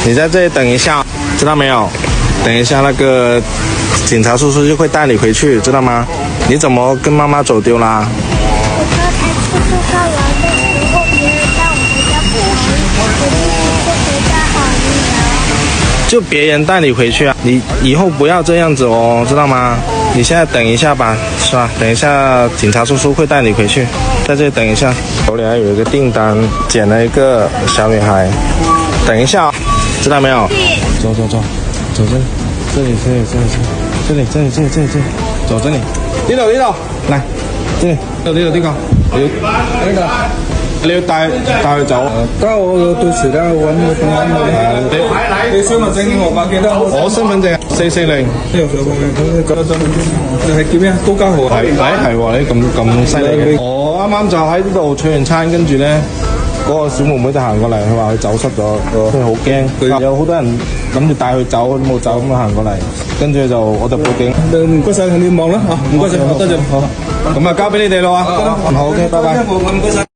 你在这里等一下，知道没有？等一下那个警察叔叔就会带你回去，知道吗？你怎么跟妈妈走丢啦？我刚才叔叔看完的时候，别人带我回家不好意思，我就回家好了。就别人带你回去啊！你以后不要这样子哦，知道吗？你现在等一下吧，是吧？等一下警察叔叔会带你回去，在这里等一下。手里还有一个订单，捡了一个小女孩。等一下，知道没有？走走走，走这里，这里，走这里。呢度，嚟，这里，呢個，你要帶佢走。得我到時咧揾個公安你身份證號碼記得我身份證440。呢度上個身份證，你係叫咩啊？高家豪係喎，你咁犀利嘅。我啱啱就喺呢度取完餐，跟住咧嗰個小妹妹就行過嚟，佢話佢走失咗，佢好驚。有好多人諗住帶佢走，都冇走，咁樣行過嚟，跟住我就報警。唔該曬，你望啦嚇，唔該曬，多謝。好，咁啊交俾你哋咯啊。好 ，OK，拜拜。唔該曬。